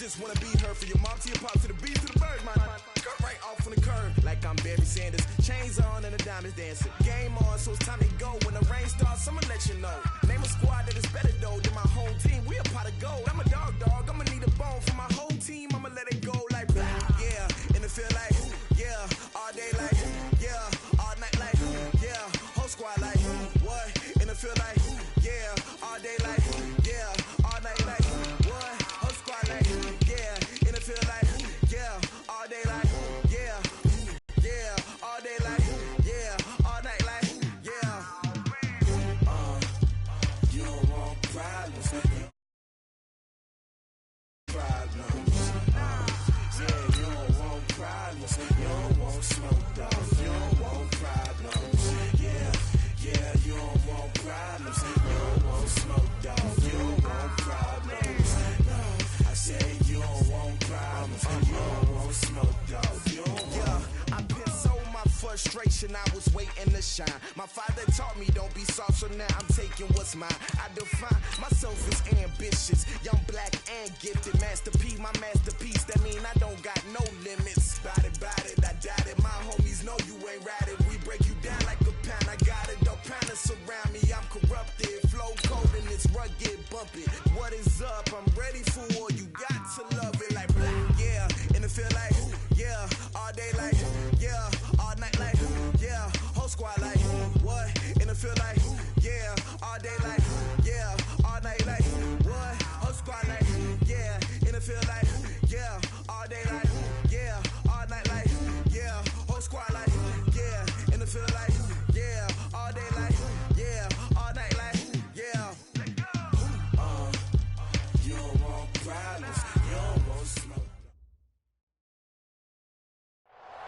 just wanna be her. For your mom to your pop to the beat to the bird, man. Cut right off on the curb like I'm Barry Sanders. Chains on and the diamonds dancing. Game on, so it's time to go. When the rain starts, I'ma let you know. Name a squad that is better though than my home team. We a pot of gold. I'm a dog. I'ma need a bone for my whole team. I'ma let it go like yeah. And it feel like yeah. All day like yeah. All night like yeah. Whole squad like what? And it feel like yeah. All day like yeah. All night like what? Whole squad like yeah. And it feel like yeah. All day like yeah. Yeah. All day like yeah. All night like yeah. You don't want problems. You don't want smoke, dog. You don't want problems. Yeah, you don't want problems. You don't want smoke, dog. You don't want problems. No, I said you don't want problems. You don't want smoke, dog. You don't want. I pissed so my frustration, I was waiting to shine. My father taught me don't be soft, so now I'm taking what's mine. I define myself as ambitious, young, black, and gifted. Master P, my masterpiece. That mean I don't got no limits. Bout it, I doubt it. My homies know you ain't ratted. We break you down like a pound. I got it, don't pound us around me. I'm corrupted, flow cold and it's rugged, bump it. What is up? I'm ready for war. You got to love it like yeah. And it feel like yeah. All day like yeah. All night like yeah. Whole squad like what? And it feel like yeah. All day like yeah. All night like what? Whole squad like yeah. And it feel like yeah. All day like yeah. All night like yeah. Whole squad like yeah. And it feel like yeah. All day like yeah. All night like yeah. You don't want problems. You don't want smoke.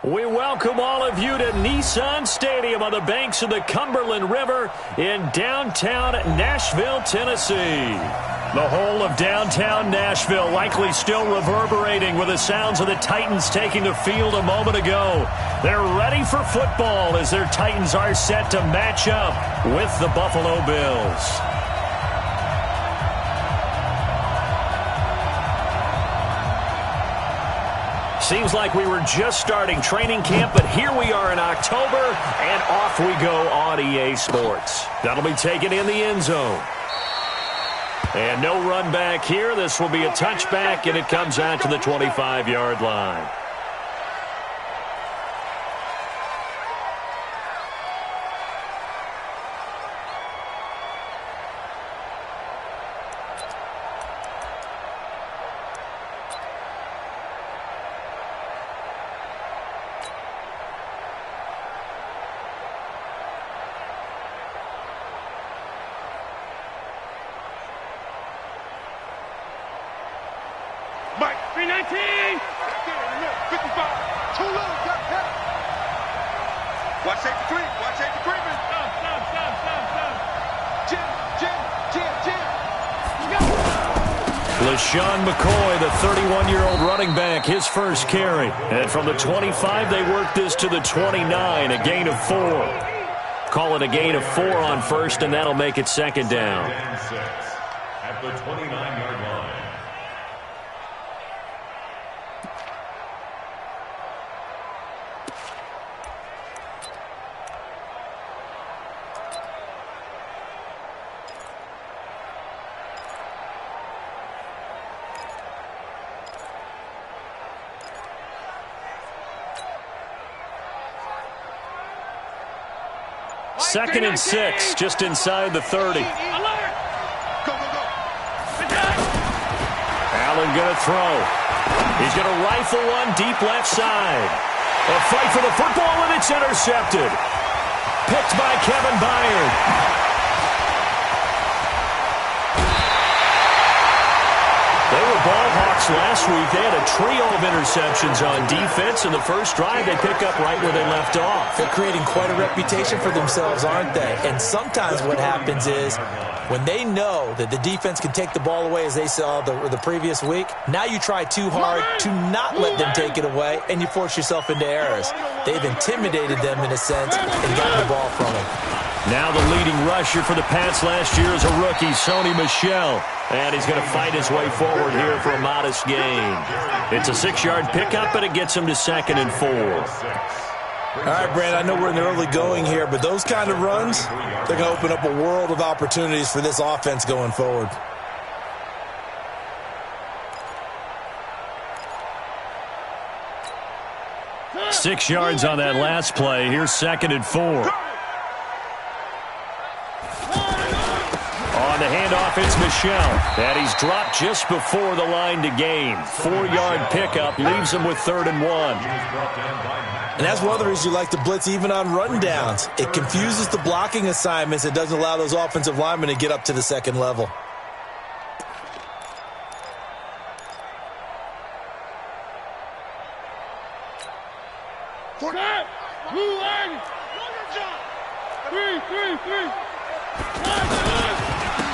We welcome all of you to Nissan Stadium on the banks of the Cumberland River in downtown Nashville, Tennessee. The whole of downtown Nashville likely still reverberating with the sounds of the Titans taking the field a moment ago. They're ready for football as their Titans are set to match up with the Buffalo Bills. Seems like we were just starting training camp, but here we are in October, and off we go on EA Sports. That'll be taken in the end zone. And no run back here. This will be a touchback, and it comes out to the 25-yard line. Mike, 319! 55, too low, got hit. Watch safety creep, watch safety creeping. Stop. Jim. LaShawn McCoy, the 31-year-old running back, his first carry. And from the 25, they work this to the 29, a gain of 4. Call it a gain of 4 on first, and that'll make it second down. At the 29-yard line. Second and 6, just inside the 30. Alert! Go. Allen going to throw. He's going to rifle one deep left side. A fight for the football, and it's intercepted. Picked by Kevin Byard. They were ball hawks last week. They had a trio of interceptions on defense. In the first drive, they pick up right where they left off. They're creating quite a reputation for themselves, aren't they? And sometimes what happens is when they know that the defense can take the ball away, as they saw the previous week, now you try too hard to not let them take it away, and you force yourself into errors. They've intimidated them in a sense and gotten the ball from them. Now the leading rusher for the Pats last year is a rookie, Sony Michel. And he's going to fight his way forward here for a modest gain. It's a 6-yard pickup, but it gets him to 2nd and 4. All right, Brandon, I know we're in the early going here, but those kind of runs, they're going to open up a world of opportunities for this offense going forward. Six yards on that last play. Here's 2nd and 4. On the handoff, it's Michel. And he's dropped just before the line to gain. 4-yard pickup leaves him with 3rd and 1. And that's one of the reasons you like to blitz even on rundowns. It confuses the blocking assignments. It doesn't allow those offensive linemen to get up to the second level.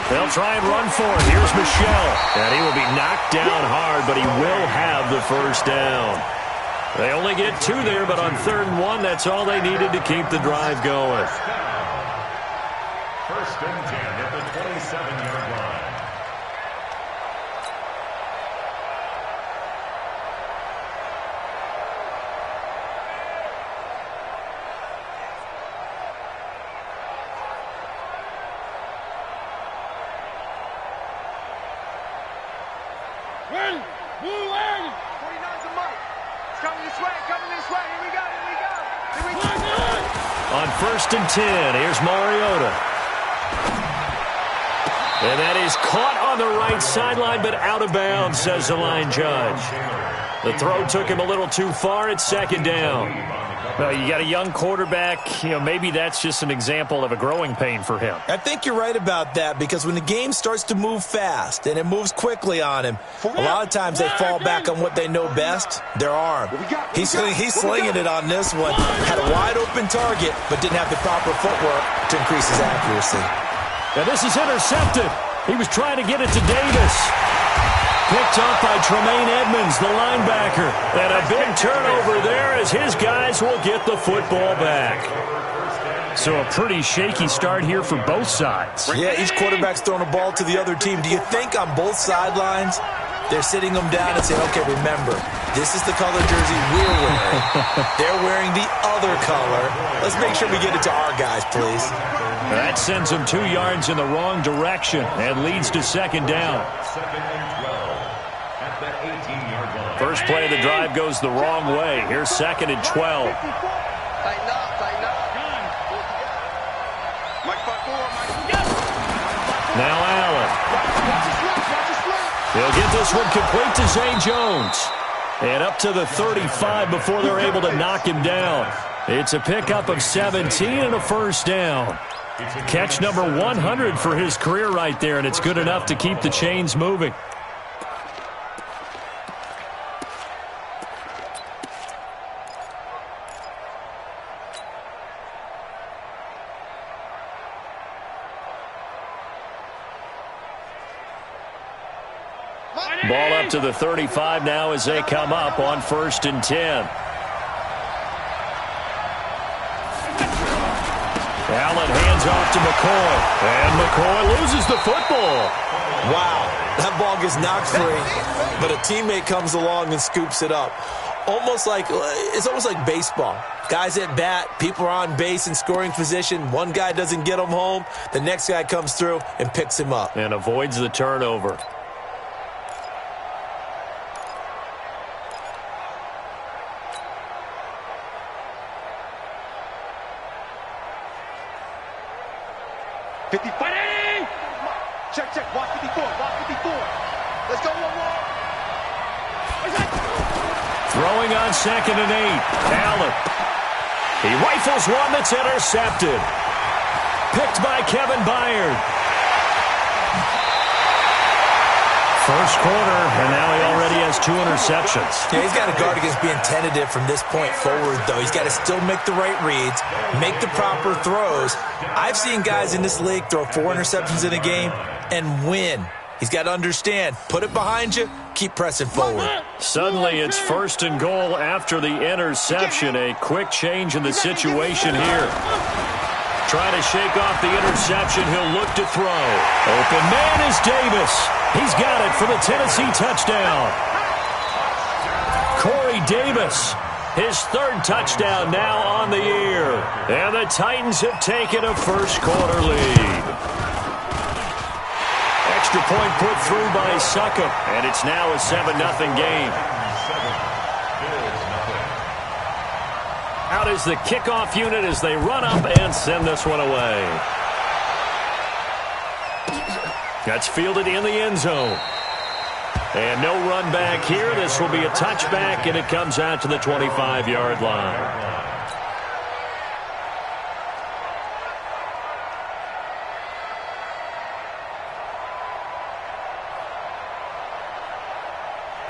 They'll try and run for it. Here's Michel. And he will be knocked down hard, but he will have the first down. They only get 2 there, but on 3rd and 1, that's all they needed to keep the drive going. First and 10 at the 27-yard line. On 1st and 10, here's Mariota. And that is caught on the right sideline, but out of bounds, says the line judge. The throw took him a little too far. It's 2nd down. Well, you got a young quarterback. Maybe that's just an example of a growing pain for him. I think you're right about that, because when the game starts to move fast and it moves quickly on him, a lot of times they fall back on what they know best, their arm. He's slinging it on this one. Had a wide-open target, but didn't have the proper footwork to increase his accuracy. And this is intercepted. He was trying to get it to Davis. Picked up by Tremaine Edmonds, the linebacker. And a big turnover there as his guys will get the football back. So a pretty shaky start here for both sides. Yeah, each quarterback's throwing a ball to the other team. Do you think on both sidelines they're sitting them down and saying, okay, remember, this is the color jersey we're wearing. They're wearing the other color. Let's make sure we get it to our guys, please. That sends him 2 yards in the wrong direction and leads to 2nd down. 2nd and 12 at the 18-yard line. First play of the drive goes the wrong way. Here's 2nd and 12. Now Allen. He'll get this one complete to Zay Jones. And up to the 35 before they're able to knock him down. It's a pickup of 17 and a first down. Catch number 100 for his career right there, and it's good enough to keep the chains moving. Ball up to the 35 now as they come up on 1st and 10. Allen hands off to McCoy. And McCoy loses the football. Wow, that ball gets knocked free, but a teammate comes along and scoops it up. It's almost like baseball. Guys at bat, people are on base in scoring position. One guy doesn't get him home. The next guy comes through and picks him up. And avoids the turnover. Check, watch 54, watch 54. Let's go one more. Throwing on 2nd and 8. Allen. He rifles one that's intercepted. Picked by Kevin Byard. First quarter, and now he already has 2 interceptions. Yeah, he's got to guard against being tentative from this point forward, though. He's got to still make the right reads, make the proper throws. I've seen guys in this league throw 4 interceptions in a game and win. He's got to understand, put it behind you, keep pressing forward. Suddenly it's 1st and goal after the interception. A quick change in the situation here. trying to shake off the interception. He'll look to throw. Open man is Davis. He's got it for the Tennessee touchdown. Corey Davis, his third touchdown now on the year. And the Titans have taken a first-quarter lead. Extra point put through by Succop, and it's now a 7-0 game. Out is the kickoff unit as they run up and send this one away. That's fielded in the end zone. And no run back here. This will be a touchback, and it comes out to the 25-yard line.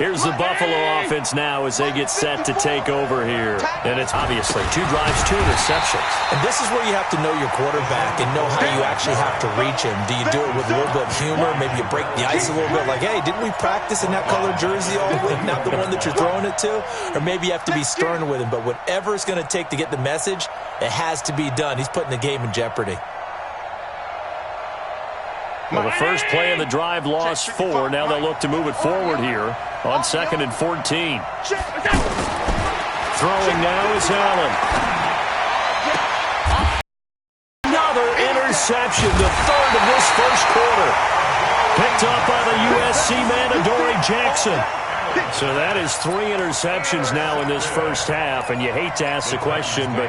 Here's the Buffalo offense now as they get set to take over here. And it's obviously 2 drives, 2 interceptions. And this is where you have to know your quarterback and know how you actually have to reach him. Do you do it with a little bit of humor? Maybe you break the ice a little bit like, hey, didn't we practice in that colored jersey all week, not the one that you're throwing it to? Or maybe you have to be stern with him. But whatever it's going to take to get the message, it has to be done. He's putting the game in jeopardy. Well, the first play of the drive lost 4. Now they'll look to move it forward here on 2nd and 14. Throwing now is Allen. Another interception, the third of this first quarter. Picked up by the USC man, Adoree Jackson. So that is 3 interceptions now in this first half, and you hate to ask the question, but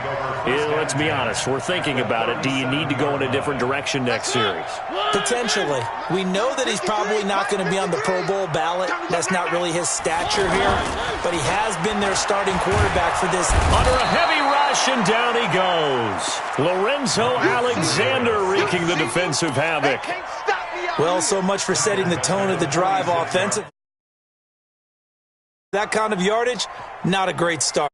let's be honest, we're thinking about it. Do you need to go in a different direction next series? Potentially. We know that he's probably not going to be on the Pro Bowl ballot. That's not really his stature here, but he has been their starting quarterback for this. Under a heavy rush, and down he goes. Lorenzo Alexander wreaking the defensive havoc. Well, so much for setting the tone of the drive offensive. That kind of yardage, not a great start.